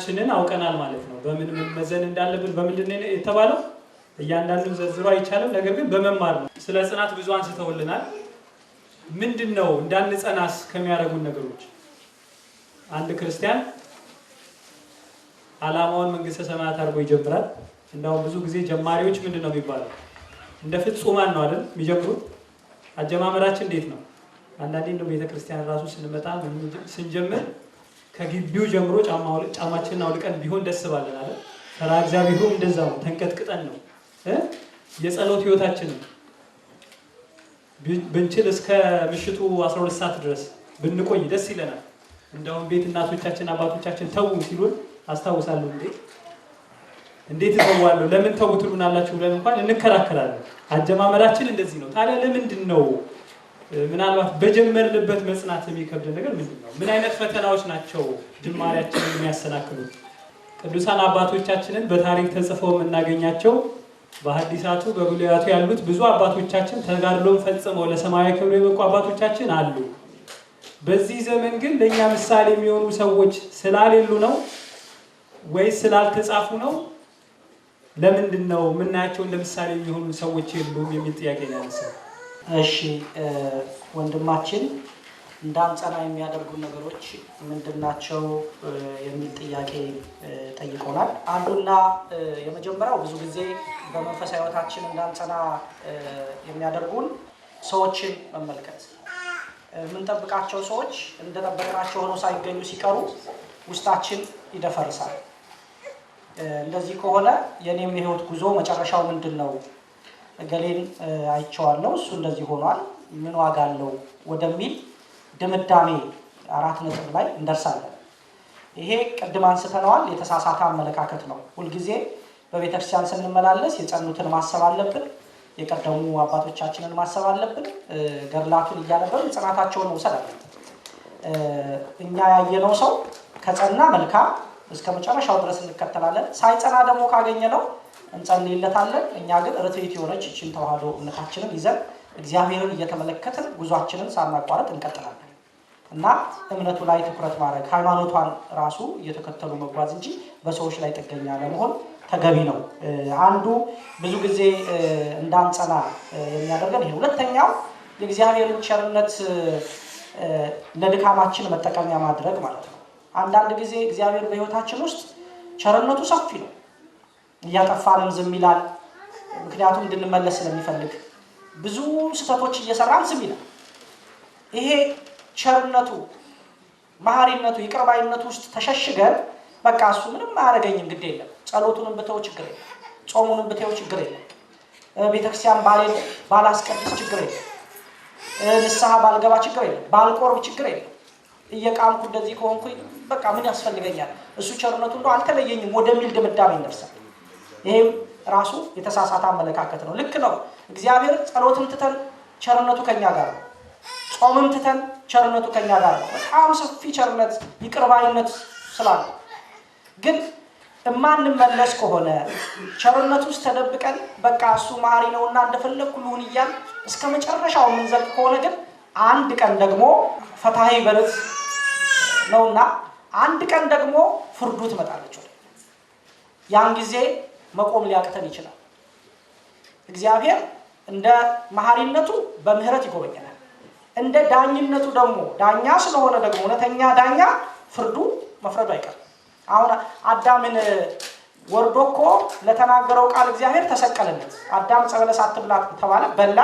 ጽናታችንን አውቀናል ማለት ነው። በምን መዘን እንዳለብን በምንድነው የተባለው እያንዳንዱን ዘርዝሮ አይቻልም። ነገር ግን በመማር ነው። ስለ ጽናት ብዙ አንስተውልናል። ምንድነው እንዳንጸናስ ከሚያደርጉን ነገሮች? አንድ ክርስቲያን ዓላማውን መንግስተ ሰማያት አድርጎ ይጀምራል። እንደው ብዙ ጊዜ ጀማሪዎች ምንድነው የሚባለው? እንደ ፍጹማን ነው አይደል የሚጀምሩት? አጀማመራችን እንዴት ነው? አንዳንዴ እንደው ቤተክርስቲያን ራሱ ስንመጣ ስንጀምር ከግቢው ጀምሮ ጫማችንን አውልቀን ቢሆን ደስ ባለን አይደል? ፈራ እግዚአብሔርም እንደዛው ተንቀጥቅጠን ነው የጸሎት ህይወታችን ብንችል እስከ ምሽቱ 12 ሰዓት ድረስ ብንቆይ ደስ ይለናል። እንደውም ቤት እናቶቻችን አባቶቻችን ተው ሲሉን አስታውሳለሁ። እንዴት ተዋዋለሁ ለምን ተው ትሉናላችሁ ብለን እንኳን እንከራከራለን። አጀማመራችን እንደዚህ ነው። ታዲያ ለምንድን ነው ምናልባት በጀመርንበት መጽናት የሚከብድ ነገር ምንድነው? ምን አይነት ፈተናዎች ናቸው ጅማሬያችንን የሚያሰናክሉት? ቅዱሳን አባቶቻችንን በታሪክ ተጽፈው የምናገኛቸው በሐዲሳቱ በብሉያቱ ያሉት ብዙ አባቶቻችን ተጋድሎን ፈጽመው ለሰማያዊ ክብር የበቁ አባቶቻችን አሉ። በዚህ ዘመን ግን ለኛ ምሳሌ የሚሆኑ ሰዎች ስላሌሉ ነው ወይስ ስላልተጻፉ ነው? ለምንድነው ምናያቸው እንደ ምሳሌ የሚሆኑ ሰዎች የሉም የሚል ጥያቄ ነው ያነሳው። እሺ ወንድማችን እንዳንጸና የሚያደርጉ ነገሮች ምንድናቸው የሚል ጥያቄ ጠይቆናል። አንዱና የመጀመሪያው ብዙ ጊዜ በመንፈሳዊ ሕይወታችን እንዳንጸና የሚያደርጉን ሰዎችን መመልከት። የምንጠብቃቸው ሰዎች እንደጠበቅናቸው ሆነው ሳይገኙ ሲቀሩ ውስጣችን ይደፈርሳል። እንደዚህ ከሆነ የኔም የህይወት ጉዞ መጨረሻው ምንድነው? እገሌን አይቼዋለሁ እሱ እንደዚህ ሆኗል ምን ዋጋ አለው ወደሚል ድምዳሜ 4 ነጥብ ላይ እንደርሳለን። ይሄ ቅድም አንስተነዋል፣ የተሳሳተ አመለካከት ነው። ሁልጊዜ በቤተክርስቲያን ስንመላለስ የጸኑትን ማሰብ አለብን፣ የቀደሙ አባቶቻችንን ማሰብ አለብን፣ ገድላቱን እያነበብን ጽናታቸውን መውሰድ አለብን። እኛ ያየነው ሰው ከጸና መልካም እስከ መጨረሻው ድረስ እንከተላለን። ሳይጸና ደግሞ ካገኘነው እንጸልይለታለን። እኛ ግን ርትዕት የሆነች እቺን ተዋህዶ እምነታችንን ይዘን እግዚአብሔርን እየተመለከትን ጉዟችንን ሳናቋርጥ እንቀጥላለን እና እምነቱ ላይ ትኩረት ማድረግ ሃይማኖቷን ራሱ እየተከተሉ መጓዝ እንጂ በሰዎች ላይ ጥገኛ ለመሆን ተገቢ ነው። አንዱ ብዙ ጊዜ እንዳንጸና የሚያደርገን ይሄ። ሁለተኛው የእግዚአብሔርን ቸርነት ለድካማችን መጠቀሚያ ማድረግ ማለት ነው። አንዳንድ ጊዜ እግዚአብሔር በህይወታችን ውስጥ ቸርነቱ ሰፊ ነው። እያጠፋንም ዝም ይላል፣ ምክንያቱም እንድንመለስ ስለሚፈልግ። ብዙ ስህተቶች እየሰራን ዝም ይላል። ይሄ ቸርነቱ፣ መሐሪነቱ፣ ይቅርባይነቱ ውስጥ ተሸሽገን በቃ እሱ ምንም አያደርገኝም ግድ የለም፣ ጸሎቱንም ብተው ችግር የለም፣ ጾሙንም ብተው ችግር የለም፣ ቤተክርስቲያን ባላስቀድስ ችግር የለም፣ ንስሐ ባልገባ ችግር የለም፣ ባልቆርብ ችግር የለም፣ እየቃምኩ እንደዚህ ከሆንኩኝ በቃ ምን ያስፈልገኛል እሱ ቸርነቱ እንደው አልተለየኝም ወደሚል ድምዳሜ ይደርሳል። ይሄም ራሱ የተሳሳተ አመለካከት ነው። ልክ ነው። እግዚአብሔር ጸሎትን ትተን ቸርነቱ ከኛ ጋር ነው። ጾምን ትተን ቸርነቱ ከኛ ጋር ነው። በጣም ሰፊ ቸርነት ይቅርባይነት ስላለ ግን እማንመለስ ከሆነ ቸርነቱ ውስጥ ተደብቀን በቃ እሱ መሐሪ ነውና እንደፈለኩ ልሁን እያል እስከ መጨረሻው የምንዘልቅ ከሆነ ግን አንድ ቀን ደግሞ ፈታሂ በረት ነውና አንድ ቀን ደግሞ ፍርዱ ትመጣለች። ያን ጊዜ መቆም ሊያቅተን ይችላል። እግዚአብሔር እንደ መሐሪነቱ በምህረት ይጎበኛል። እንደ ዳኝነቱ ደግሞ ዳኛ ስለሆነ ደግሞ እውነተኛ ዳኛ ፍርዱ መፍረዱ አይቀርም። አሁን አዳምን ወርዶ እኮ ለተናገረው ቃል እግዚአብሔር ተሰቀለለት። አዳም ዕፀ በለስ አትብላ ተባለ፣ በላ።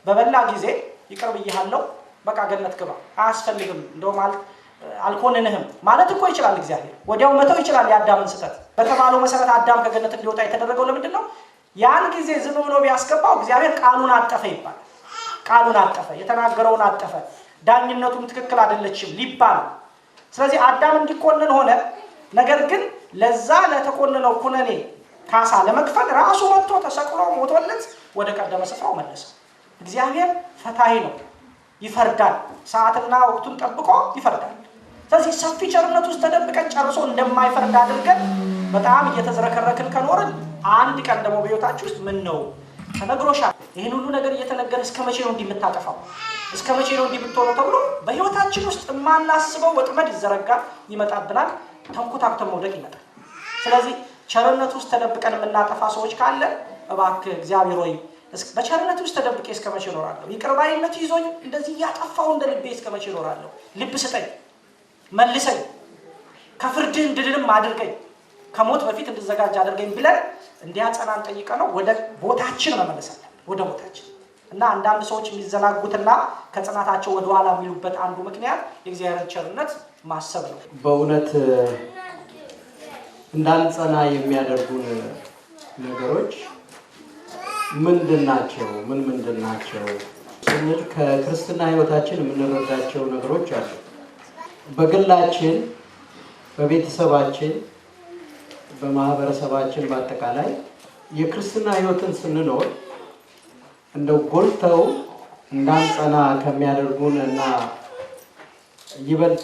በበላ ጊዜ ይቅር ብዬሃለሁ በቃ ገነት ግባ አያስፈልግም እንደውም አልኮንንህም ማለት እኮ ይችላል እግዚአብሔር። ወዲያው መተው ይችላል የአዳምን ስህተት። በተባለው መሰረት አዳም ከገነት እንዲወጣ የተደረገው ለምንድን ነው? ያን ጊዜ ዝም ብሎ ቢያስገባው እግዚአብሔር ቃሉን አጠፈ ይባላል። ቃሉን አጠፈ፣ የተናገረውን አጠፈ፣ ዳኝነቱም ትክክል አይደለችም ሊባል። ስለዚህ አዳም እንዲኮንን ሆነ። ነገር ግን ለዛ ለተኮነነው ኩነኔ ካሳ ለመክፈል ራሱ መጥቶ ተሰቅሎ ሞቶለት ወደ ቀደመ ስፍራው መለሰ። እግዚአብሔር ፈታሂ ነው፣ ይፈርዳል። ሰዓትና ወቅቱን ጠብቆ ይፈርዳል። ስለዚህ ሰፊ ቸርነት ውስጥ ተደብቀን ጨርሶ እንደማይፈርድ አድርገን በጣም እየተዝረከረክን ከኖርን አንድ ቀን ደግሞ በህይወታችሁ ውስጥ ምን ነው ተነግሮሻል፣ ይሄን ሁሉ ነገር እየተነገረ እስከ መቼ ነው እንዲምታጠፋው? እስከ መቼ ነው እንዲምትሆነው ተብሎ በህይወታችን ውስጥ የማናስበው ወጥመድ ይዘረጋል፣ ይመጣብናል። ተንኮታክተን መውደቅ ይመጣል። ስለዚህ ቸርነት ውስጥ ተደብቀን የምናጠፋ ሰዎች ካለ እባክህ እግዚአብሔር ሆይ በቸርነት ውስጥ ተደብቄ እስከ መቼ እኖራለሁ? ይቅር ባይነት ይዞኝ እንደዚህ እያጠፋው እንደ ልቤ እስከ መቼ እኖራለሁ? ልብ ስጠኝ፣ መልሰኝ፣ ከፍርድህ እንድድንም አድርገኝ፣ ከሞት በፊት እንድዘጋጅ አድርገኝ ብለን እንዲያጸናን ጠይቀነው ወደ ቦታችን መመለስ አለብን። ወደ ቦታችን እና አንዳንድ ሰዎች የሚዘናጉትና ከጽናታቸው ወደ ኋላ የሚሉበት አንዱ ምክንያት የእግዚአብሔርን ቸርነት ማሰብ ነው። በእውነት እንዳንጸና የሚያደርጉን ነገሮች ምንድን ናቸው? ምንድን ናቸው ስንል ከክርስትና ሕይወታችን የምንረዳቸው ነገሮች አሉ። በግላችን፣ በቤተሰባችን፣ በማህበረሰባችን በአጠቃላይ የክርስትና ሕይወትን ስንኖር እንደው ጎልተው እንዳንጸና ከሚያደርጉን እና ይበልጥ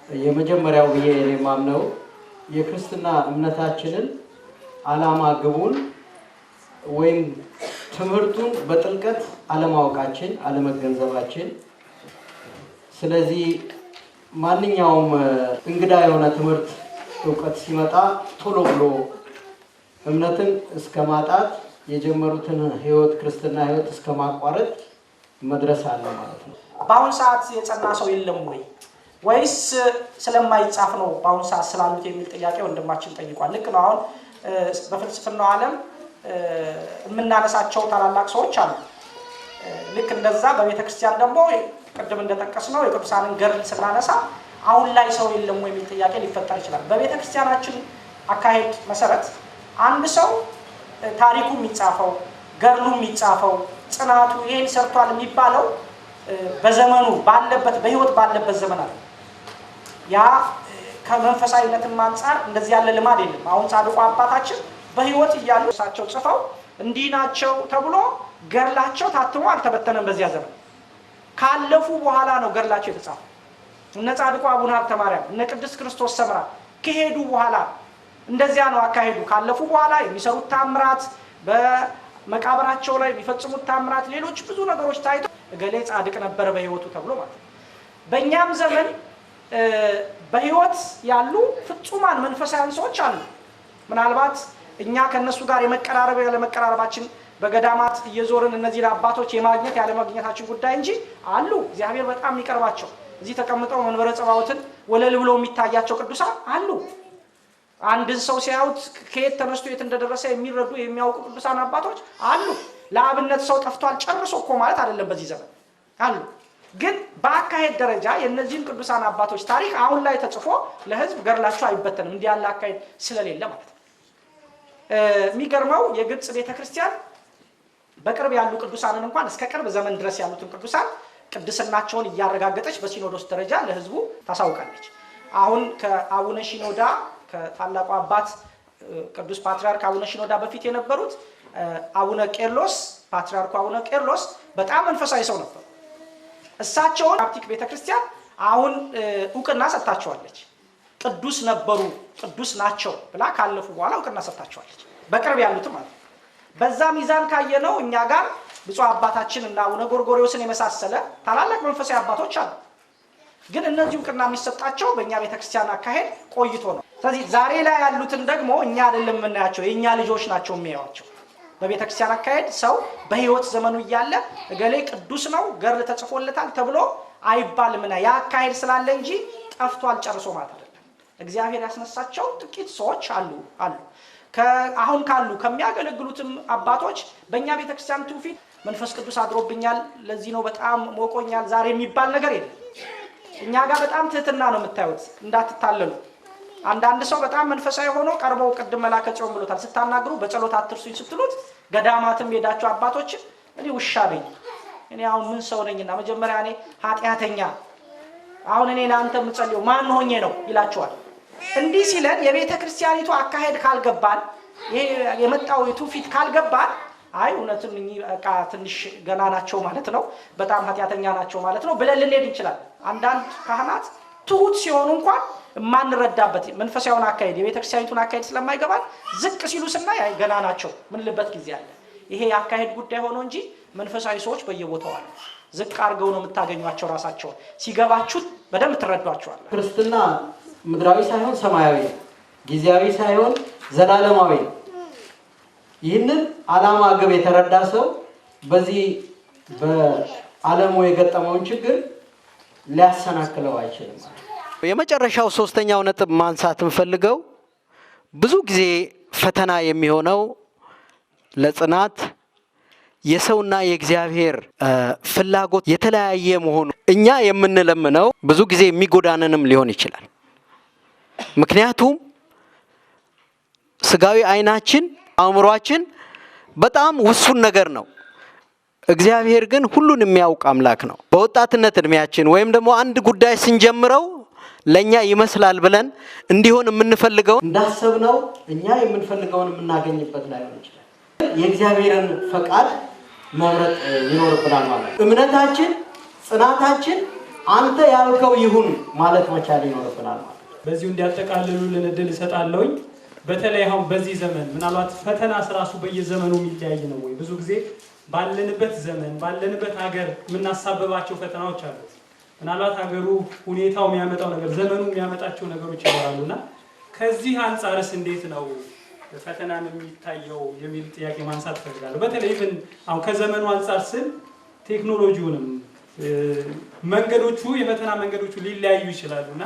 የመጀመሪያው ብዬ የማምነው የክርስትና እምነታችንን ዓላማ፣ ግቡን ወይም ትምህርቱን በጥልቀት አለማወቃችን፣ አለመገንዘባችን። ስለዚህ ማንኛውም እንግዳ የሆነ ትምህርት እውቀት ሲመጣ ቶሎ ብሎ እምነትን እስከ ማጣት የጀመሩትን ህይወት ክርስትና ህይወት እስከ ማቋረጥ መድረስ አለ ማለት ነው። በአሁን ሰዓት የጸና ሰው የለም ወይ ወይስ ስለማይጻፍ ነው በአሁን ሰዓት ስላሉት የሚል ጥያቄ ወንድማችን ጠይቋል። ልክ ነው። አሁን በፍልስፍናው ዓለም የምናነሳቸው ታላላቅ ሰዎች አሉ። ልክ እንደዛ በቤተክርስቲያን ደግሞ ቅድም እንደጠቀስነው የቅዱሳንን ገድል ስናነሳ አሁን ላይ ሰው የለም ወይ የሚል ጥያቄ ሊፈጠር ይችላል። በቤተክርስቲያናችን አካሄድ መሰረት አንድ ሰው ታሪኩ የሚጻፈው ገድሉ የሚጻፈው ጽናቱ ይሄን ሰርቷል የሚባለው በዘመኑ ባለበት በህይወት ባለበት ዘመን አለ። ያ ከመንፈሳዊነትም አንፃር እንደዚህ ያለ ልማድ የለም። አሁን ጻድቁ አባታችን በህይወት እያሉ እሳቸው ጽፈው እንዲህ ናቸው ተብሎ ገድላቸው ታትሞ አልተበተነም። በዚያ ዘመን ካለፉ በኋላ ነው ገድላቸው የተጻፈው። እነ ጻድቁ አቡነ ሀብተ ማርያም እነ ቅድስት ክርስቶስ ሰምራ ከሄዱ በኋላ እንደዚያ ነው አካሄዱ። ካለፉ በኋላ የሚሰሩት ታምራት፣ በመቃብራቸው ላይ የሚፈጽሙት ታምራት፣ ሌሎች ብዙ ነገሮች ታይቶ እገሌ ጻድቅ ነበረ በህይወቱ ተብሎ ማለት ነው። በእኛም ዘመን በህይወት ያሉ ፍጹማን መንፈሳውያን ሰዎች አሉ። ምናልባት እኛ ከነሱ ጋር የመቀራረብ ያለመቀራረባችን በገዳማት እየዞርን እነዚህን አባቶች የማግኘት ያለማግኘታችን ጉዳይ እንጂ አሉ። እግዚአብሔር በጣም የሚቀርባቸው እዚህ ተቀምጠው መንበረ ጸባዖትን ወለል ብለው የሚታያቸው ቅዱሳን አሉ። አንድን ሰው ሲያዩት ከየት ተነስቶ የት እንደደረሰ የሚረዱ የሚያውቁ ቅዱሳን አባቶች አሉ። ለአብነት ሰው ጠፍቷል ጨርሶ እኮ ማለት አይደለም በዚህ ዘመን አሉ። ግን በአካሄድ ደረጃ የእነዚህን ቅዱሳን አባቶች ታሪክ አሁን ላይ ተጽፎ ለህዝብ ገድላቸው አይበተንም። እንዲህ ያለ አካሄድ ስለሌለ ማለት ነው። የሚገርመው የግብፅ ቤተክርስቲያን በቅርብ ያሉ ቅዱሳንን እንኳን እስከ ቅርብ ዘመን ድረስ ያሉትን ቅዱሳን ቅድስናቸውን እያረጋገጠች በሲኖዶስ ደረጃ ለህዝቡ ታሳውቃለች። አሁን ከአቡነ ሺኖዳ ከታላቁ አባት ቅዱስ ፓትርያርክ አቡነ ሺኖዳ በፊት የነበሩት አቡነ ቄርሎስ ፓትርያርኩ አቡነ ቄርሎስ በጣም መንፈሳዊ ሰው ነበሩ። እሳቸውን ካፕቲክ ቤተክርስቲያን አሁን እውቅና ሰጥታቸዋለች። ቅዱስ ነበሩ፣ ቅዱስ ናቸው ብላ ካለፉ በኋላ እውቅና ሰጥታቸዋለች። በቅርብ ያሉትም ማለት በዛ ሚዛን ካየነው እኛ ጋር ብፁዕ አባታችን እና አቡነ ጎርጎርዮስን የመሳሰለ ታላላቅ መንፈሳዊ አባቶች አሉ። ግን እነዚህ እውቅና የሚሰጣቸው በእኛ ቤተክርስቲያን አካሄድ ቆይቶ ነው። ስለዚህ ዛሬ ላይ ያሉትን ደግሞ እኛ አይደለም የምናያቸው፣ የእኛ ልጆች ናቸው የሚያዩዋቸው። በቤተክርስቲያን አካሄድ ሰው በህይወት ዘመኑ እያለ እገሌ ቅዱስ ነው ገድል ተጽፎለታል ተብሎ አይባልምና ያ አካሄድ ስላለ እንጂ ጠፍቷል ጨርሶ ማለት አይደለም። እግዚአብሔር ያስነሳቸው ጥቂት ሰዎች አሉ። አሁን ካሉ ከሚያገለግሉትም አባቶች በእኛ ቤተክርስቲያን ትውፊት መንፈስ ቅዱስ አድሮብኛል፣ ለዚህ ነው በጣም ሞቆኛል ዛሬ የሚባል ነገር የለም። እኛ ጋር በጣም ትህትና ነው የምታዩት፣ እንዳትታለሉ። አንዳንድ ሰው በጣም መንፈሳዊ ሆኖ ቀርበው ቅድም መላከ ጽዮን ብሎታል፣ ስታናግሩ በጸሎት አትርሱኝ ስትሉት ገዳማትም ሄዳችሁ አባቶች እኔ ውሻ ነኝ፣ እኔ አሁን ምን ሰው ነኝና መጀመሪያ እኔ ኃጢአተኛ፣ አሁን እኔ ለአንተ የምጸልየው ማን ሆኜ ነው ይላቸዋል። እንዲህ ሲለን የቤተ ክርስቲያኒቱ አካሄድ ካልገባን፣ ይሄ የመጣው ትውፊት ካልገባን አይ እውነትም እኚህ በቃ ትንሽ ገና ናቸው ማለት ነው፣ በጣም ኃጢአተኛ ናቸው ማለት ነው ብለን ልንሄድ እንችላለን። አንዳንድ ካህናት ትሁት ሲሆኑ እንኳን የማንረዳበት መንፈሳዊውን አካሄድ የቤተክርስቲያኒቱን አካሄድ ስለማይገባን ዝቅ ሲሉ ስናይ አይ ገና ናቸው ምንልበት ጊዜ አለ። ይሄ የአካሄድ ጉዳይ ሆኖ እንጂ መንፈሳዊ ሰዎች በየቦታው አሉ። ዝቅ አድርገው ነው የምታገኟቸው። ራሳቸውን ሲገባችሁ በደንብ ትረዷቸዋል። ክርስትና ምድራዊ ሳይሆን ሰማያዊ ነው። ጊዜያዊ ሳይሆን ዘላለማዊ ነው። ይህንን ዓላማ ግብ የተረዳ ሰው በዚህ በዓለሙ የገጠመውን ችግር ሊያሰናክለው አይችልም። የመጨረሻው ሶስተኛው ነጥብ ማንሳት የምፈልገው ብዙ ጊዜ ፈተና የሚሆነው ለጽናት የሰውና የእግዚአብሔር ፍላጎት የተለያየ መሆኑ እኛ የምንለምነው ብዙ ጊዜ የሚጎዳንንም ሊሆን ይችላል። ምክንያቱም ስጋዊ አይናችን አእምሯችን በጣም ውሱን ነገር ነው። እግዚአብሔር ግን ሁሉን የሚያውቅ አምላክ ነው። በወጣትነት እድሜያችን ወይም ደግሞ አንድ ጉዳይ ስንጀምረው ለኛ ይመስላል ብለን እንዲሆን የምንፈልገው እንዳሰብነው እኛ የምንፈልገውን የምናገኝበት ላይሆን ይችላል። የእግዚአብሔርን ፈቃድ መምረጥ ይኖርብናል ማለት ነው። እምነታችን፣ ጽናታችን አንተ ያልከው ይሁን ማለት መቻል ይኖርብናል ማለት ነው። በዚሁ እንዲያጠቃልሉልን እድል እሰጣለሁኝ። በተለይ አሁን በዚህ ዘመን ምናልባት ፈተና ራሱ በየዘመኑ የሚለያይ ነው ወይ? ብዙ ጊዜ ባለንበት ዘመን ባለንበት ሀገር የምናሳበባቸው ፈተናዎች አሉ። ምናልባት ሀገሩ ሁኔታው የሚያመጣው ነገር ዘመኑ የሚያመጣቸው ነገሮች ይኖራሉና ከዚህ አንጻርስ እንዴት ነው ፈተናን የሚታየው የሚል ጥያቄ ማንሳት ፈልጋለሁ። በተለይ ግን አሁን ከዘመኑ አንጻር ስል ቴክኖሎጂውንም መንገዶቹ የፈተና መንገዶቹ ሊለያዩ ይችላሉና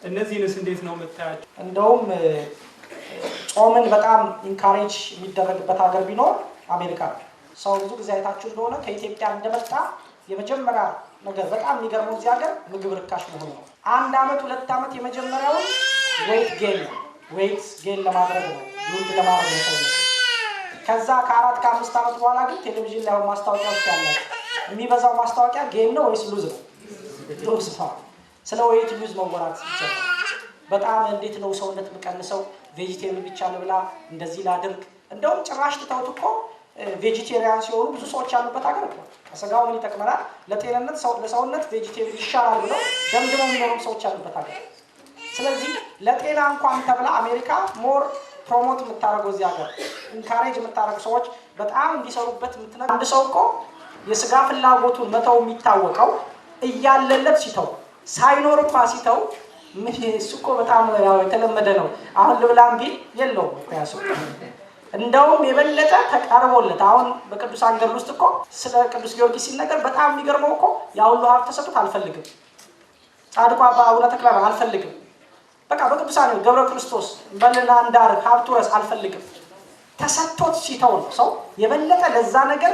እነዚህንስ እንዴት ነው የምታያቸው? እንደውም ጾምን በጣም ኢንካሬጅ የሚደረግበት ሀገር ቢኖር አሜሪካ ነው። ሰው ብዙ ጊዜ አይታችሁ እንደሆነ ከኢትዮጵያ እንደመጣ የመጀመሪያ ነገር በጣም የሚገርመው እዚህ ሀገር ምግብ ርካሽ መሆኑ ነው። 1 ዓመት 2 ዓመት የመጀመሪያውን ዌይት ጌን ለማድረግ ነው፣ ዩልድ ለማድረግ ነው ሰው። ከዛ ከ4 ከ5 ዓመት በኋላ ግን ቴሌቪዥን ላይ ማስታወቂያ ውስጥ ያላችሁ የሚበዛው ማስታወቂያ ጌን ነው ወይስ ሉዝ ነው? ሉዝ ነው። ስለ ዌይት ሉዝ መወራት ይችላል። በጣም እንዴት ነው ሰውነት የምቀንሰው? ቬጂቴሪያን ብቻ ልብላ፣ እንደዚህ ላድርግ። እንደውም ጭራሽ ትተውት እኮ ቬጂቴሪያን ሲሆኑ ብዙ ሰዎች ያሉበት ሀገር ነው። ከስጋው ምን ይጠቅመናል ለጤንነት ለሰውነት ቬጂቴሪያን ይሻላል ብለው ደምድመው የሚኖሩ ሰዎች ያሉበት ሀገር። ስለዚህ ለጤና እንኳን ተብላ አሜሪካ ሞር ፕሮሞት የምታደርገው እዚህ ሀገር ኢንካሬጅ የምታደርጉ ሰዎች በጣም እንዲሰሩበት የምትነግረው። አንድ ሰው እኮ የስጋ ፍላጎቱን መተው የሚታወቀው እያለለት ሲተው ሳይኖርማ ሲተው እሱ እኮ በጣም ያው የተለመደ ነው። አሁን ልብላም ቢል የለውም እኮ ያ ሰው እንደውም የበለጠ ተቃርቦለት። አሁን በቅዱሳን ገድል ውስጥ እኮ ስለ ቅዱስ ጊዮርጊስ ሲነገር በጣም የሚገርመው እኮ ያ ሁሉ ሀብት ተሰጥቶት አልፈልግም፣ ጻድቋ አቡነ ተክለ ሃይማኖት አልፈልግም፣ በቃ በቅዱሳን ገብረ ክርስቶስ በልና እንዳር ሀብቱ ረስ አልፈልግም፣ ተሰጥቶት ሲተው ነው ሰው የበለጠ ለዛ ነገር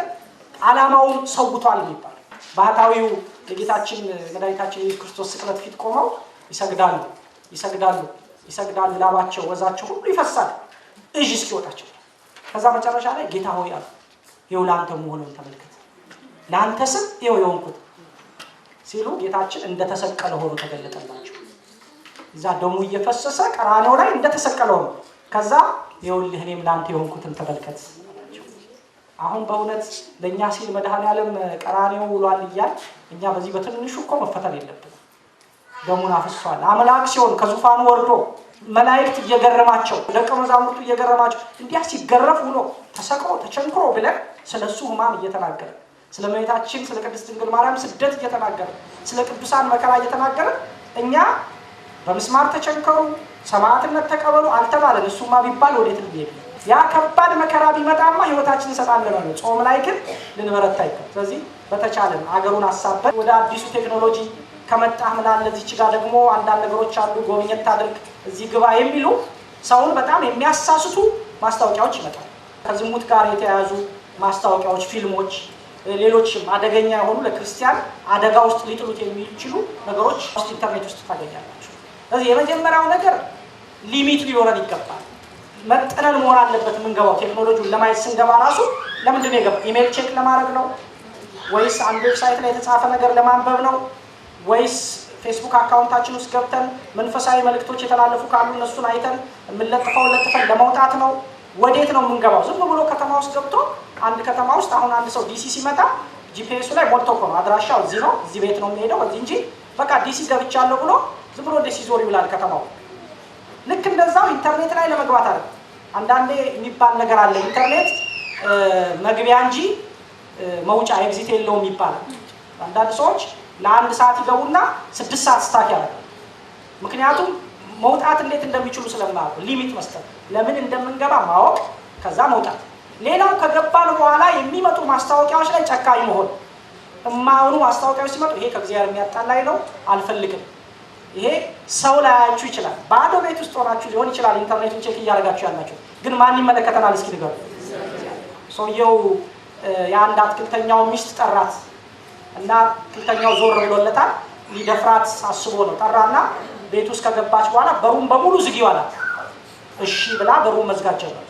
ዓላማውን ሰውቷል የሚባል። ባህታዊው የጌታችን መድኃኒታችን ኢየሱስ ክርስቶስ ስቅለት ፊት ቆመው ይሰግዳሉ፣ ላባቸው ወዛቸው ሁሉ ይፈሳል እጅ እስኪወጣቸው። ከዛ መጨረሻ ላይ ጌታ ሆይ አሉ፣ ይኸው ለአንተ መሆኑን ተመልከት፣ ለአንተ ስም ይኸው የሆንኩት ሲሉ ጌታችን እንደተሰቀለ ሆኖ ተገለጠላቸው። እዛ ደሙ እየፈሰሰ ቀራንዮ ላይ እንደተሰቀለ ሆኖ ከዛ ይኸውልህ እኔም ለአንተ የሆንኩትን ተመልከት አላቸው። አሁን በእውነት ለእኛ ሲል መድኃኔዓለም ቀራንዮ ውሏል እያል እኛ በዚህ በትንሹ እኮ መፈተን የለብንም። ደሙን አፍሷል። አምላክ ሲሆን ከዙፋኑ ወርዶ መላእክት እየገረማቸው ደቀ መዛሙርቱ እየገረማቸው እንዲያ ሲገረፍ ውሎ ተሰቅሎ ተቸንክሮ ብለን ስለሱ ሕማም እየተናገረ ስለ እመቤታችን ስለ ቅድስት ድንግል ማርያም ስደት እየተናገረ ስለ ቅዱሳን መከራ እየተናገረ እኛ በምስማር ተቸንከሩ ሰማዕትነት ተቀበሉ አልተባለን። እሱማ ቢባል ወዴት ልንሄድ? ያ ከባድ መከራ ቢመጣማ ህይወታችንን እንሰጣለን ነው። ጾም ላይ ግን ልንበረታ ይገባል። ስለዚህ በተቻለን አገሩን አሳበን ወደ አዲሱ ቴክኖሎጂ ከመጣህ ምናለ እዚች ጋር ደግሞ አንዳንድ ነገሮች አሉ፣ ጎብኘት አድርግ፣ እዚህ ግባ የሚሉ ሰውን በጣም የሚያሳስቱ ማስታወቂያዎች ይመጣሉ። ከዝሙት ጋር የተያያዙ ማስታወቂያዎች፣ ፊልሞች፣ ሌሎችም አደገኛ የሆኑ ለክርስቲያን አደጋ ውስጥ ሊጥሉት የሚችሉ ነገሮች ውስጥ ኢንተርኔት ውስጥ ታገኛላችሁ። ስለዚህ የመጀመሪያው ነገር ሊሚት ሊኖረን ይገባል። መጠነን መሆን አለበት የምንገባው። ቴክኖሎጂውን ለማየት ስንገባ ራሱ ለምንድን ነው የገባው? ኢሜል ቼክ ለማድረግ ነው ወይስ አንድ ዌብሳይት ላይ የተጻፈ ነገር ለማንበብ ነው ወይስ ፌስቡክ አካውንታችን ውስጥ ገብተን መንፈሳዊ መልእክቶች የተላለፉ ካሉ እነሱን አይተን የምንለጥፈውን ለጥፈን ለማውጣት ነው? ወዴት ነው የምንገባው? ዝም ብሎ ከተማ ውስጥ ገብቶ አንድ ከተማ ውስጥ አሁን አንድ ሰው ዲሲ ሲመጣ ጂፒኤሱ ላይ ሞልቶ እኮ ነው አድራሻው እዚህ ነው እዚህ ቤት ነው የሚሄደው እዚህ እንጂ በቃ ዲሲ ገብቻለሁ ብሎ ዝም ብሎ ዲሲ ዞር ይውላል ከተማው። ልክ እንደዛው ኢንተርኔት ላይ ለመግባት አለ አንዳንዴ የሚባል ነገር አለ። ኢንተርኔት መግቢያ እንጂ መውጫ ኤግዚት የለውም ይባላል። አንዳንድ ሰዎች ለ1 ሰዓት ይገቡና 6 ሰዓት ስታክ ያደርጋል። ምክንያቱም መውጣት እንዴት እንደሚችሉ ስለማያውቁ ሊሚት መስጠት፣ ለምን እንደምንገባ ማወቅ፣ ከዛ መውጣት። ሌላው ከገባን በኋላ የሚመጡ ማስታወቂያዎች ላይ ጨካኝ መሆን። የማይሆኑ ማስታወቂያዎች ሲመጡ ይሄ ከእግዚአብሔር የሚያጣላኝ ነው አልፈልግም። ይሄ ሰው ላያችሁ ይችላል። ባዶ ቤት ውስጥ ሆናችሁ ሊሆን ይችላል ኢንተርኔቱን ቼክ እያደረጋችሁ ያላችሁ፣ ግን ማን ይመለከተናል? እስኪ ንገሩ። ሰውየው የአንድ አትክልተኛው ሚስት ጠራት እና አትክልተኛው ዞር ብሎለታል። ሊደፍራት አስቦ ነው። ጠራና ቤት ውስጥ ከገባች በኋላ በሩን በሙሉ ዝጊው አላት። እሺ ብላ በሩን መዝጋት ጀመረች።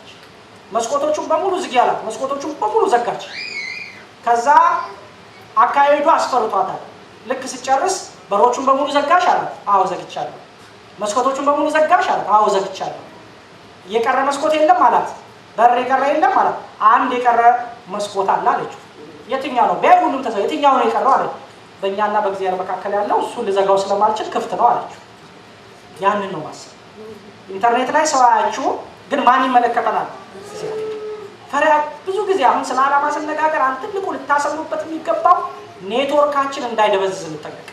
መስኮቶቹን በሙሉ ዝጊ አላት። መስኮቶቹን በሙሉ ዘጋች። ከዛ አካሄዱ አስፈርቷታል። ልክ ስጨርስ በሮቹን በሙሉ ዘጋሽ አላት። አዎ ዘግቻለሁ። መስኮቶቹን በሙሉ ዘጋሽ አላት። አዎ ዘግቻለሁ። የቀረ መስኮት የለም አላት። በር የቀረ የለም አላት። አንድ የቀረ መስኮት አለ አለችው። የትኛው ነው? በሁሉም ተሰው የትኛው ነው የቀረው አለች። በእኛና በእግዚአብሔር መካከል ያለው እሱን ልዘጋው ስለማልችል ክፍት ነው አለችው። ያንን ነው ማሰብ። ኢንተርኔት ላይ ሰው አያችሁ፣ ግን ማን ይመለከተናል? ፈሪያ ብዙ ጊዜ አሁን ስለ ዓላማ ስነጋገር አንድ ትልቁ ልታሰሙበት የሚገባው ኔትወርካችን እንዳይደበዝዝ እንጠንቀቅ።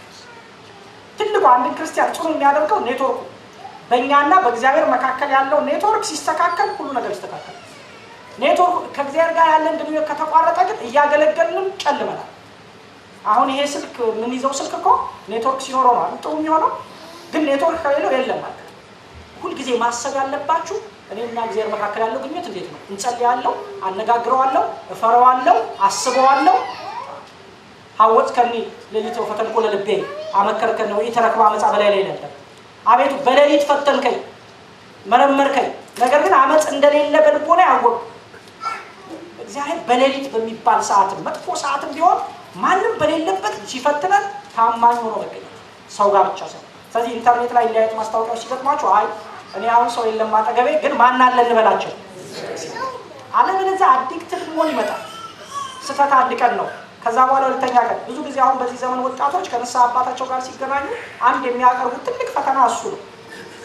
ትልቁ አንድ ክርስቲያን ጽኑ የሚያደርገው ኔትወርኩ በእኛና በእግዚአብሔር መካከል ያለው ኔትወርክ ሲስተካከል ሁሉ ነገር ይስተካከል። ኔትወርክ ከእግዚአብሔር ጋር ያለን ግንኙነት ከተቋረጠ ግን እያገለገልንም ጨልመናል። አሁን ይሄ ስልክ ምን ይዘው ስልክ እኮ ኔትወርክ ሲኖረው ነው ጥሩ የሚሆነው፣ ግን ኔትወርክ ከሌለው የለም ማለት። ሁልጊዜ ማሰብ ያለባችሁ እኔና እግዚአብሔር መካከል ያለው ግንኙነት እንዴት ነው? እንጸልያለሁ፣ አነጋግረዋለሁ፣ እፈረዋለሁ፣ አስበዋለሁ። ሐወት ከኒ ሌሊት ፈተንኮ ለልቤ አመከርከን ነው የተረክባ አመፃ በላይ ላይ ነበር። አቤቱ በሌሊት ፈተንከኝ፣ መረመርከኝ፣ ነገር ግን አመፅ እንደሌለ በልቦና ያወቅ። እግዚአብሔር በሌሊት በሚባል ሰዓትም መጥፎ ሰዓትም ቢሆን ማንም በሌለበት ሲፈትነን ታማኝ ሆኖ መገኘት ሰው ጋር ብቻ ሰው። ስለዚህ ኢንተርኔት ላይ እንዲህ አይነት ማስታወቂያዎች ሲገጥሟቸው አይ እኔ አሁን ሰው የለም አጠገቤ ግን ማን አለ እንበላቸው። አለበለዚያ አዲክትድ መሆን ይመጣል። ስህተት አንድ ቀን ነው፣ ከዛ በኋላ ሁለተኛ ቀን። ብዙ ጊዜ አሁን በዚህ ዘመን ወጣቶች ከንስሐ አባታቸው ጋር ሲገናኙ አንድ የሚያቀርቡት ትልቅ ፈተና እሱ ነው።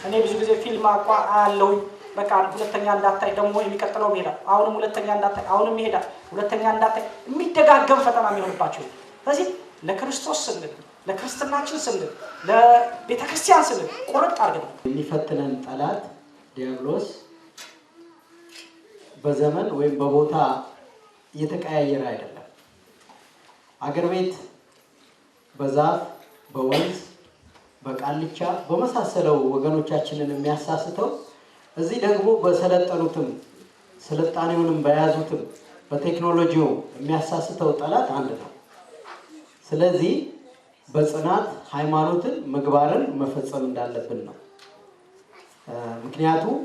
እኔ ብዙ ጊዜ ፊልም አያለሁኝ፣ በቃ ሁለተኛ እንዳታይ ደግሞ የሚቀጥለው ይሄዳል፣ አሁንም ሁለተኛ እንዳታይ፣ አሁንም ይሄዳል፣ ሁለተኛ እንዳታይ፣ የሚደጋገም ፈተና የሚሆንባቸው። ስለዚህ ለክርስቶስ ስንል፣ ለክርስትናችን ስንል፣ ለቤተ ክርስቲያን ስንል ቁርጥ አድርገን የሚፈትነን ጠላት ዲያብሎስ በዘመን ወይም በቦታ እየተቀያየረ አይደለም። አገር ቤት በዛፍ በወንዝ በቃልቻ በመሳሰለው ወገኖቻችንን የሚያሳስተው እዚህ ደግሞ በሰለጠኑትም ስልጣኔውንም በያዙትም በቴክኖሎጂው የሚያሳስተው ጠላት አንድ ነው። ስለዚህ በጽናት ሃይማኖትን ምግባርን መፈጸም እንዳለብን ነው። ምክንያቱም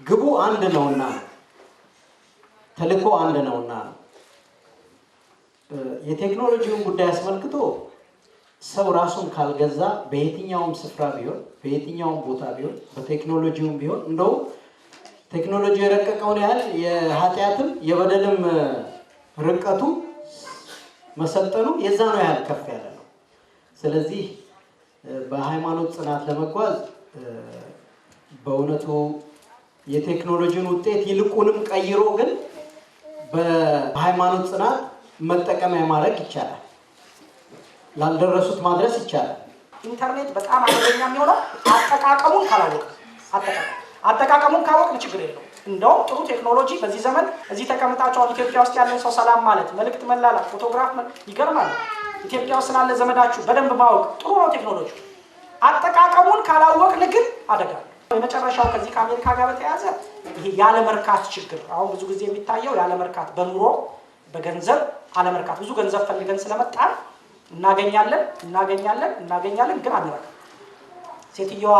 ግቡ አንድ ነውና ተልእኮ አንድ ነውና ነው። የቴክኖሎጂውን ጉዳይ አስመልክቶ ሰው ራሱን ካልገዛ በየትኛውም ስፍራ ቢሆን በየትኛውም ቦታ ቢሆን በቴክኖሎጂውም ቢሆን እንደው ቴክኖሎጂ የረቀቀውን ያህል የኃጢአትም የበደልም ርቀቱ መሰልጠኑ የዛ ነው ያህል ከፍ ያለ ነው። ስለዚህ በሃይማኖት ጽናት ለመጓዝ በእውነቱ የቴክኖሎጂን ውጤት ይልቁንም ቀይሮ ግን በሃይማኖት ጽናት መጠቀሚያ ማድረግ ይቻላል። ላልደረሱት ማድረስ ይቻላል። ኢንተርኔት በጣም አደገኛ የሚሆነው አጠቃቀሙን ካላወቅ አጠቃቀሙን ካወቅን ችግር የለው። እንደውም ጥሩ ቴክኖሎጂ በዚህ ዘመን እዚህ ተቀምጣቸው ኢትዮጵያ ውስጥ ያለን ሰው ሰላም ማለት መልእክት መላላክ ፎቶግራፍ ይገርማል። ኢትዮጵያ ውስጥ ስላለ ዘመዳችሁ በደንብ ማወቅ ጥሩ ነው ቴክኖሎጂ። አጠቃቀሙን ካላወቅን ግን አደጋ። የመጨረሻው ከዚህ ከአሜሪካ ጋር በተያያዘ ይሄ ያለመርካት ችግር አሁን ብዙ ጊዜ የሚታየው ያለመርካት በኑሮ በገንዘብ አለመርካት። ብዙ ገንዘብ ፈልገን ስለመጣን እናገኛለን ግን አንረካም። ሴትዮዋ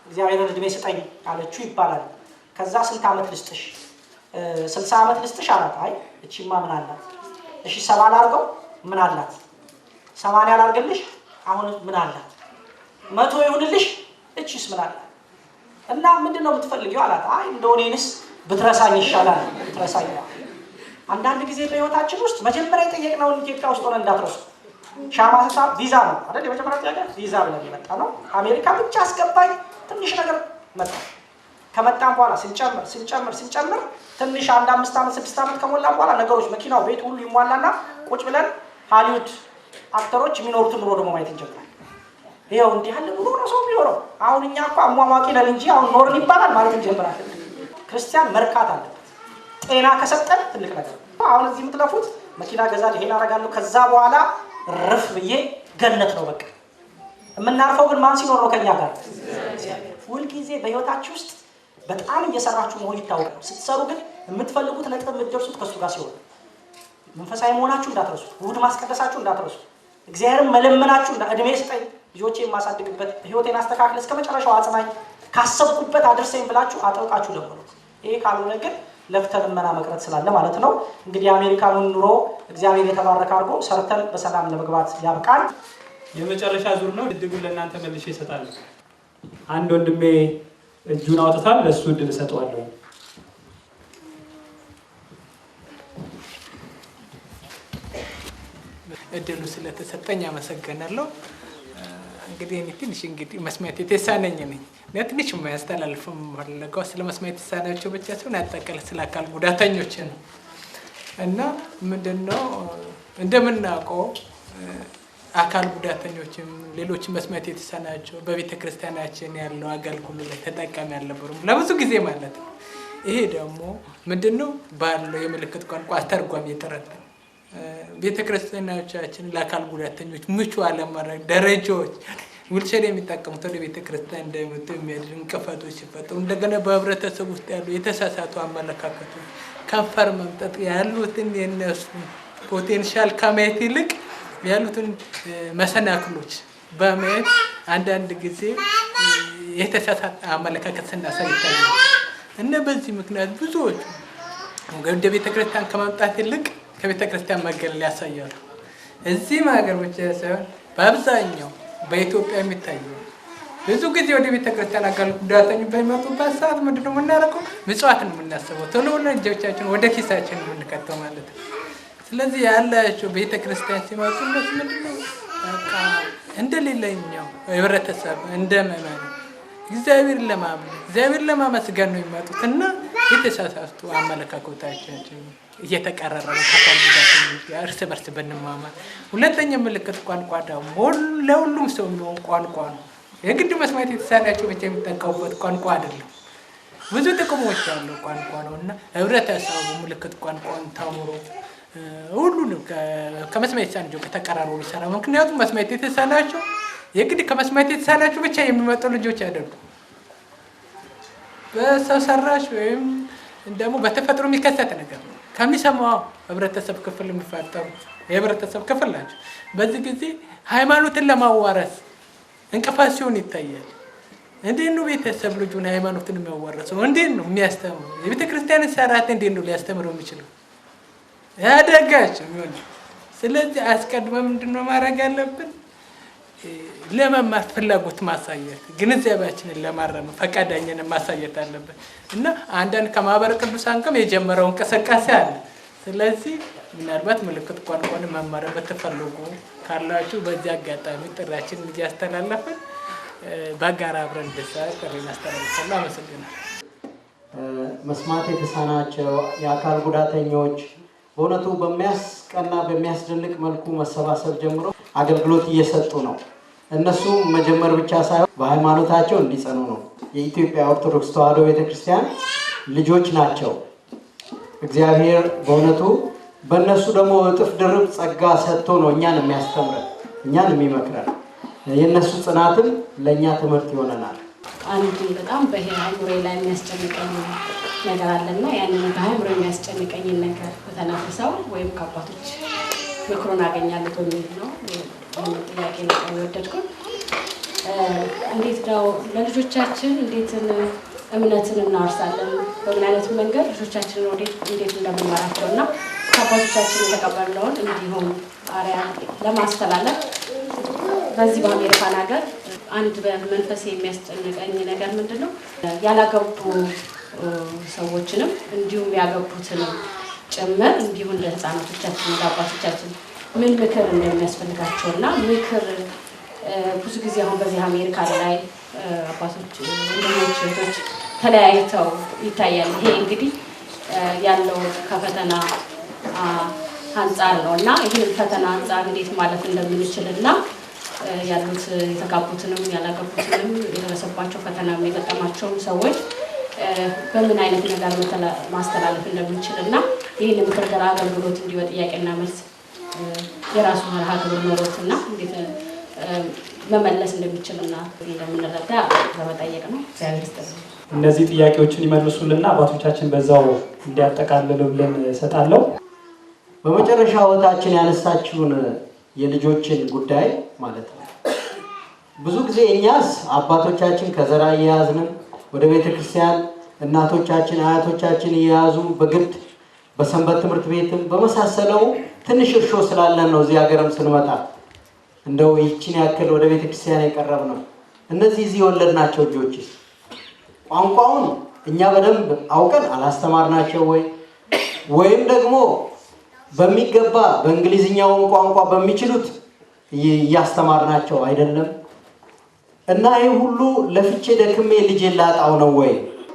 እግዚአብሔርን እድሜ ስጠኝ አለችው ይባላል። ከዛ ስንት ዓመት ልስጥሽ? 60 ዓመት ልስጥሽ አላት። አይ እቺማ ምን አላት? እሺ 70 ላድርገው? ምን አላት? 80 ላድርግልሽ? አሁን ምን አላት? 100 ይሁንልሽ? እቺስ ምን አላት? እና ምንድነው የምትፈልጊው አላት። አይ እንደው እኔንስ ብትረሳኝ ይሻላል። ብትረሳኝ። አንዳንድ ጊዜ በህይወታችን ውስጥ መጀመሪያ የጠየቅነውን ኢትዮጵያ ውስጥ ሆነ እንዳትረሱ። ሻማ ስሳ ቪዛ ነው አይደል? የመጀመሪያ ጥያቄ ቪዛ ብለን የመጣ ነው። አሜሪካ ብቻ አስገባኝ ትንሽ ነገር መጣ። ከመጣን በኋላ ስንጨምር ትንሽ 1 5 ዓመት 6 ዓመት ከሞላ በኋላ ነገሮች መኪናው ቤት ሁሉ ይሟላና ቁጭ ብለን ሃሊውድ አክተሮች የሚኖሩትን ኑሮ ደግሞ ማየት እንጀምራለን። ይኸው እንዲህ ያለ ኑሮ ነው ሰው የሚኖረው። አሁን እኛ እኮ አሟሟቂ ነን እንጂ አሁን ኖርን ይባላል ማለት እንጀምራለን። ክርስቲያን መርካት አለበት። ጤና ከሰጠን ትልቅ ነገር ነው። አሁን እዚህ የምትለፉት መኪና ገዛል፣ ይሄን አደርጋለሁ፣ ከዛ በኋላ ረፍ ብዬ ገነት ነው በቃ። የምናርፈው ግን ማን ሲኖር ነው? ከኛ ጋር ሁልጊዜ በህይወታችሁ ውስጥ በጣም እየሰራችሁ መሆን ይታወቃል። ስትሰሩ ግን የምትፈልጉት ነጥብ የምትደርሱት ከሱ ጋር ሲሆን መንፈሳዊ መሆናችሁ እንዳትረሱ፣ እሑድ ማስቀደሳችሁ እንዳትረሱ፣ እግዚአብሔርን መለመናችሁ እድሜ ስጠኝ ልጆቼ የማሳድግበት ህይወቴን አስተካክለ እስከ መጨረሻው አጽናኝ ካሰብኩበት አድርሰኝ ብላችሁ አጥብቃችሁ ለምኑ። ይሄ ካልሆነ ግን ለፍተን መና መቅረት ስላለ ማለት ነው። እንግዲህ የአሜሪካኑን ኑሮ እግዚአብሔር የተባረከ አድርጎ ሰርተን በሰላም ለመግባት ያብቃል። የመጨረሻ ዙር ነው። እድሉን ለእናንተ መልሼ እሰጣለሁ። አንድ ወንድሜ እጁን አውጥቷል። ለእሱ እድል እሰጠዋለሁ። እድሉ ስለተሰጠኝ አመሰግናለሁ። እንግዲህ እኔ ትንሽ መስማት የተሳነኝ ነኝ። ትንሽ የማያስተላልፍም ፈለገው ስለ መስማት የተሳናቸው ብቻ ሲሆን አጠቃላይ ስለ አካል ጉዳተኞች ነው እና ምንድነው እንደምናውቀው አካል ጉዳተኞችም ሌሎች መስማት የተሳናቸው በቤተ ክርስቲያናችን ያለው አገልግሎት ላይ ተጠቃሚ አልነበሩም ለብዙ ጊዜ ማለት ነው። ይሄ ደግሞ ምንድነው ባለው የምልክት ቋንቋ አስተርጓሚ ጥረት ቤተ ክርስቲያናችን ለአካል ጉዳተኞች ምቹ አለማድረግ ደረጃዎች ዊልቸር የሚጠቀሙት ወደ ቤተ ክርስቲያን እንዳይመጡ የሚያደርግ እንቅፋቶች ሲፈጠሩ እንደገና በህብረተሰብ ውስጥ ያሉ የተሳሳቱ አመለካከቶች ከንፈር መምጠጥ ያሉትን የነሱ ፖቴንሻል ከማየት ይልቅ ያሉትን መሰናክሎች በማየት አንዳንድ ጊዜ የተሳሳተ አመለካከት ስናሳይ ይታያል እና በዚህ ምክንያት ብዙዎቹ ወደ ቤተ ክርስቲያን ከመምጣት ይልቅ ከቤተ ክርስቲያን መገለል ያሳያሉ። እዚህ ሀገር ብቻ ሳይሆን በአብዛኛው በኢትዮጵያ የሚታየው ብዙ ጊዜ ወደ ቤተ ክርስቲያን አካል ጉዳተኞች በሚመጡበት ሰዓት ምንድነው የምናደርገው? ምጽዋት ነው የምናስበው። ቶሎ ብለን እጆቻችን ወደ ኪሳችን የምንከተው ማለት ነው። ስለዚህ ያላቸው ቤተ ክርስቲያን ሲመጡ እነሱ ምንድነው በቃ እንደሌላኛው ህብረተሰብ እንደመመን እግዚአብሔር ለማምለክ እግዚአብሔር ለማመስገን ነው የሚመጡት እና የተሳሳቱ አመለካከቶቻችን እየተቀራረበ ከፋል ጉዳተኞች ጋር እርስ በርስ ብንማማር። ሁለተኛ ምልክት ቋንቋ ደግሞ ለሁሉም ሰው የሚሆን ቋንቋ ነው። የግድ መስማት የተሳናቸው ብቻ የሚጠቀሙበት ቋንቋ አይደለም። ብዙ ጥቅሞች ያለው ቋንቋ ነው እና ህብረተሰቡ ምልክት ቋንቋን ተምሮ ሁሉንም ከመስማት የተሳናቸው ከተቀራረቡ ይሰራ። ምክንያቱም መስማት የተሳናቸው የግድ ከመስማት የተሳናቸው ብቻ የሚመጡ ልጆች አይደሉም። በሰው ሰራሽ ወይም ደግሞ በተፈጥሮ የሚከሰት ነገር ነው። ከሚሰማው ህብረተሰብ ክፍል የሚፈጠሩ የህብረተሰብ ክፍል ናቸው። በዚህ ጊዜ ሃይማኖትን ለማዋረስ እንቅፋት ሲሆን ይታያል። እንዴት ነው ቤተሰብ ልጁን ሃይማኖትን የሚያዋረሰው? እንዴት ነው የሚያስተምረው? የቤተ ክርስቲያንን ሰራት እንዴት ነው ሊያስተምረው የሚችለው? ያደጋቸው የሚሆን። ስለዚህ አስቀድመን ምንድነው ማድረግ ያለብን? ለመማር ፍላጎት ማሳየት፣ ግንዛቤያችንን ለማረም ፈቃደኝነት ማሳየት አለብን እና አንዳንድ ከማህበረ ቅዱሳን ጋር የጀመረው እንቅስቃሴ አለ። ስለዚህ ምናልባት ምልክት ቋንቋን መማር ብትፈልጉ ካላችሁ በዚህ አጋጣሚ ጥሪያችንን እያስተላለፍን በጋራ አብረን እንድንሰራ ጥሪ እናስተላልፋለን። አመሰግናለሁ። መስማት የተሳናቸው የአካል ጉዳተኞች በእውነቱ በሚያስቀና በሚያስደንቅ መልኩ መሰባሰብ ጀምሮ አገልግሎት እየሰጡ ነው። እነሱ መጀመር ብቻ ሳይሆን በሃይማኖታቸው እንዲጸኑ ነው። የኢትዮጵያ ኦርቶዶክስ ተዋሕዶ ቤተክርስቲያን ልጆች ናቸው። እግዚአብሔር በእውነቱ በእነሱ ደግሞ እጥፍ ድርብ ጸጋ ሰጥቶ ነው እኛን የሚያስተምረን፣ እኛን የሚመክረን። የእነሱ ጽናትም ለእኛ ትምህርት ይሆነናል። አንድ በጣም በአእምሮዬ ላይ የሚያስጨንቀኝ ነገር አለና ያንን በአእምሮዬ የሚያስጨንቀኝን ነገር በተናፍሰው ወይም ከአባቶች ምክሩን አገኛለሁ በሚል ነው ጥያቄ ነው የወደድኩት። እንዴት ነው ለልጆቻችን እንዴት እምነትን እናወርሳለን? በምን አይነት መንገድ ልጆቻችንን እንዴት እንደምንመራቸው እና ከአባቶቻችን የተቀበልነውን እንዲሁም አርያ ለማስተላለፍ በዚህ በአሜሪካን ሀገር አንድ በመንፈስ የሚያስጨንቀኝ ነገር ምንድን ነው ያላገቡ ሰዎችንም እንዲሁም ያገቡትንም ጭምር እንዲሁ እንደ ህፃናቶቻችን እንደ አባቶቻችን ምን ምክር እንደሚያስፈልጋቸው እና ምክር ብዙ ጊዜ አሁን በዚህ አሜሪካ ላይ አባቶች ወንድሞች እህቶች ተለያይተው ይታያል። ይሄ እንግዲህ ያለው ከፈተና አንጻር ነው እና ይህን ፈተና አንጻር እንዴት ማለት እንደምንችልና ያሉት የተጋቡትንም ያላገቡትንም የደረሰባቸው ፈተና የገጠማቸው ሰዎች በምን አይነት ነገር ማስተላለፍ እንደምንችል እና ይህን ምክር አገልግሎት እንዲሁ ጥያቄና መልስ የራሱ መርሃ ግብር ኖሮትና እንዴት መመለስ እንደሚችልና እንደምንረዳ ለመጠየቅ ነው። እግዚአብሔር ይስጥልኝ። እነዚህ ጥያቄዎችን ይመልሱልና አባቶቻችን በዛው እንዲያጠቃልሉልን እሰጣለሁ። በመጨረሻ ወታችን ያነሳችውን የልጆችን ጉዳይ ማለት ነው። ብዙ ጊዜ እኛስ አባቶቻችን ከዘራ እየያዝንም ወደ ቤተ ክርስቲያን እናቶቻችን አያቶቻችን እየያዙ በግድ በሰንበት ትምህርት ቤትም በመሳሰለው ትንሽ እርሾ ስላለን ነው እዚህ ሀገርም ስንመጣ እንደው ይችን ያክል ወደ ቤተ ክርስቲያን የቀረብ ነው። እነዚህ እዚህ የወለድናቸው ልጆች ቋንቋውን እኛ በደንብ አውቀን አላስተማርናቸው ወይም ደግሞ በሚገባ በእንግሊዝኛውን ቋንቋ በሚችሉት እያስተማርናቸው አይደለም እና ይህ ሁሉ ለፍቼ ደክሜ ልጄ ላጣው ነው ወይ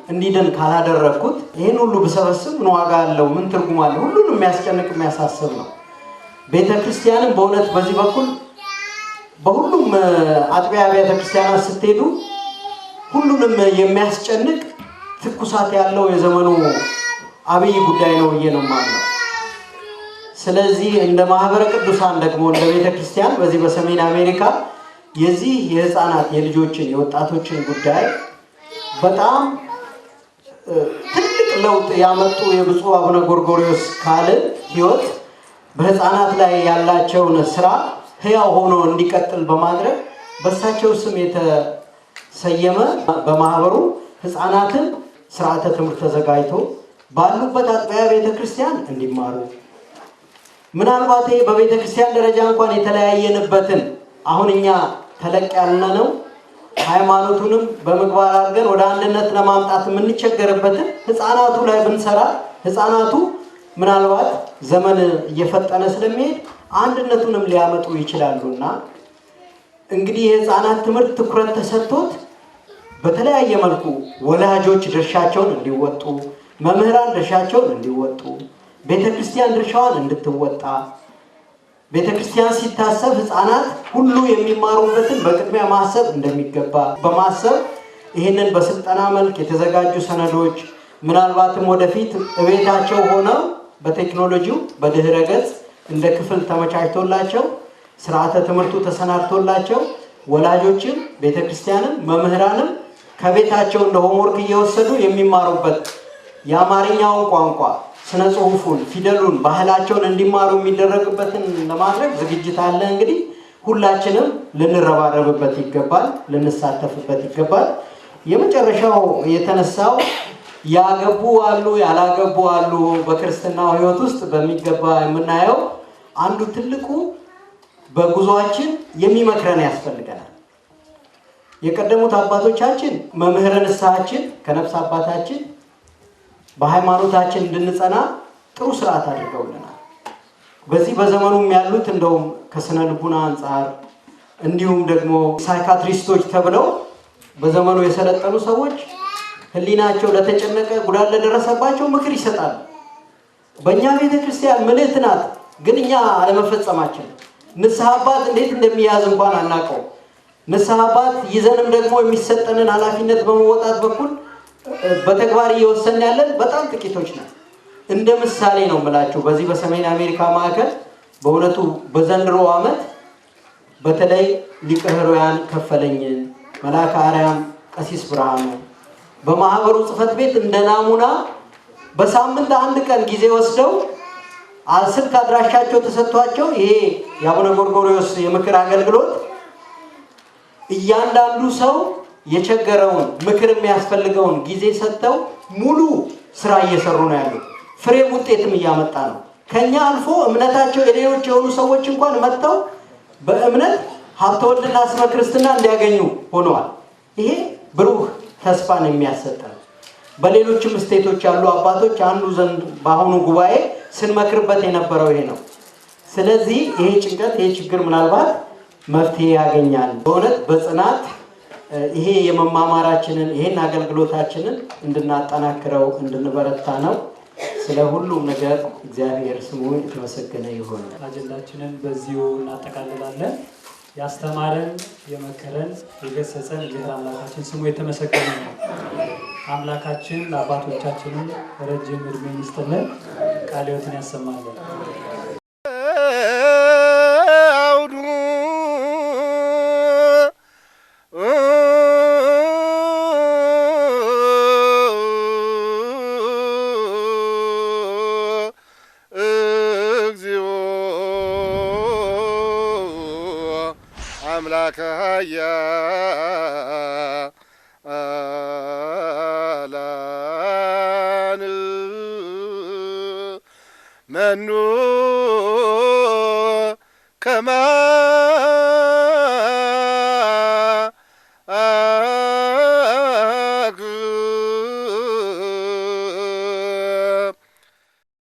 እንዲድን ካላደረግኩት ይህን ሁሉ ብሰበስብ ምን ዋጋ አለው? ምን ትርጉም አለው? ሁሉንም የሚያስጨንቅ የሚያሳስብ ነው። ቤተ ክርስቲያንም በእውነት በዚህ በኩል በሁሉም አጥቢያ ቤተ ክርስቲያናት ስትሄዱ ሁሉንም የሚያስጨንቅ ትኩሳት ያለው የዘመኑ አብይ ጉዳይ ነው ብዬ ነው ማለት። ስለዚህ እንደ ማህበረ ቅዱሳን ደግሞ እንደ ቤተ ክርስቲያን በዚህ በሰሜን አሜሪካ የዚህ የህፃናት የልጆችን የወጣቶችን ጉዳይ በጣም ትልቅ ለውጥ ያመጡ የብፁዕ አቡነ ጎርጎርዮስ ካህን ህይወት በህፃናት ላይ ያላቸውን ስራ ህያው ሆኖ እንዲቀጥል በማድረግ በእሳቸው ስም የተሰየመ በማህበሩ ህፃናትን ስርዓተ ትምህርት ተዘጋጅቶ ባሉበት አጥቢያ ቤተ ክርስቲያን እንዲማሩ ምናልባት በቤተ ክርስቲያን ደረጃ እንኳን የተለያየንበትን አሁን እኛ ተለቅ ያለ ነው ሃይማኖቱንም በመግባር አድርገን ወደ አንድነት ለማምጣት የምንቸገርበትን ህፃናቱ ላይ ብንሰራ ህፃናቱ ምናልባት ዘመን እየፈጠነ ስለሚሄድ አንድነቱንም ሊያመጡ ይችላሉና እንግዲህ የህፃናት ትምህርት ትኩረት ተሰጥቶት በተለያየ መልኩ ወላጆች ድርሻቸውን እንዲወጡ፣ መምህራን ድርሻቸውን እንዲወጡ፣ ቤተክርስቲያን ድርሻዋን እንድትወጣ ቤተክርስቲያን ሲታሰብ ህፃናት ሁሉ የሚማሩበትን በቅድሚያ ማሰብ እንደሚገባ በማሰብ ይህንን በስልጠና መልክ የተዘጋጁ ሰነዶች ምናልባትም ወደፊት እቤታቸው ሆነው በቴክኖሎጂው በድህረ ገጽ እንደ ክፍል ተመቻችቶላቸው ስርዓተ ትምህርቱ ተሰናድቶላቸው ወላጆችም ቤተክርስቲያንም መምህራንም ከቤታቸው እንደ ሆምወርክ እየወሰዱ የሚማሩበት የአማርኛውን ቋንቋ ስነ ጽሁፉን ፊደሉን ባህላቸውን እንዲማሩ የሚደረግበትን ለማድረግ ዝግጅት አለ። እንግዲህ ሁላችንም ልንረባረብበት ይገባል፣ ልንሳተፍበት ይገባል። የመጨረሻው የተነሳው ያገቡ አሉ ያላገቡ አሉ በክርስትናው ህይወት ውስጥ በሚገባ የምናየው አንዱ ትልቁ በጉዟችን የሚመክረን ያስፈልገናል። የቀደሙት አባቶቻችን መምህረ ንስሐችን ከነፍስ አባታችን በሃይማኖታችን እንድንጸና ጥሩ ስርዓት አድርገውልናል። በዚህ በዘመኑም ያሉት እንደውም ከስነ ልቡና አንጻር እንዲሁም ደግሞ ሳይካትሪስቶች ተብለው በዘመኑ የሰለጠኑ ሰዎች ህሊናቸው ለተጨነቀ ጉዳት ለደረሰባቸው ምክር ይሰጣሉ። በእኛ ቤተክርስቲያን ምልዕት ናት፣ ግን እኛ አለመፈጸማችን ንስሐ አባት እንዴት እንደሚያዝ እንኳን አናውቀው። ንስሐ አባት ይዘንም ደግሞ የሚሰጠንን ኃላፊነት በመወጣት በኩል በተግባር እየወሰን ያለን በጣም ጥቂቶች ነን። እንደ ምሳሌ ነው የምላችሁ በዚህ በሰሜን አሜሪካ ማዕከል በእውነቱ በዘንድሮ ዓመት በተለይ ሊቀ ሕሩያን ከፈለኝን መልአከ አርያም ቀሲስ ብርሃኑ በማህበሩ ጽሕፈት ቤት እንደ ናሙና በሳምንት አንድ ቀን ጊዜ ወስደው ስልክ አድራሻቸው ተሰጥቷቸው ይሄ የአቡነ ጎርጎርዮስ የምክር አገልግሎት እያንዳንዱ ሰው የቸገረውን ምክር የሚያስፈልገውን ጊዜ ሰጥተው ሙሉ ስራ እየሰሩ ነው ያሉት። ፍሬም ውጤትም እያመጣ ነው። ከኛ አልፎ እምነታቸው የሌሎች የሆኑ ሰዎች እንኳን መጥተው በእምነት ሀብተ ወልድና ስመ ክርስትና እንዲያገኙ ሆነዋል። ይሄ ብሩህ ተስፋን የሚያሰጥ ነው። በሌሎችም ስቴቶች ያሉ አባቶች አንዱ ዘንድ በአሁኑ ጉባኤ ስንመክርበት የነበረው ይሄ ነው። ስለዚህ ይሄ ጭንቀት ይሄ ችግር ምናልባት መፍትሄ ያገኛል። በእውነት በጽናት ይሄ የመማማራችንን ይሄን አገልግሎታችንን እንድናጠናክረው እንድንበረታ ነው። ስለ ሁሉም ነገር እግዚአብሔር ስሙ የተመሰገነ ይሁን። አጀንዳችንን በዚሁ እናጠቃልላለን። ያስተማረን የመከረን የገሰጸን እግዚአብሔር አምላካችን ስሙ የተመሰገነ ነው። አምላካችን ለአባቶቻችንም ረጅም ዕድሜ ይስጥልን፣ ቃለ ሕይወትን ያሰማልን። አምላከ ኃያላን መኑ ከማ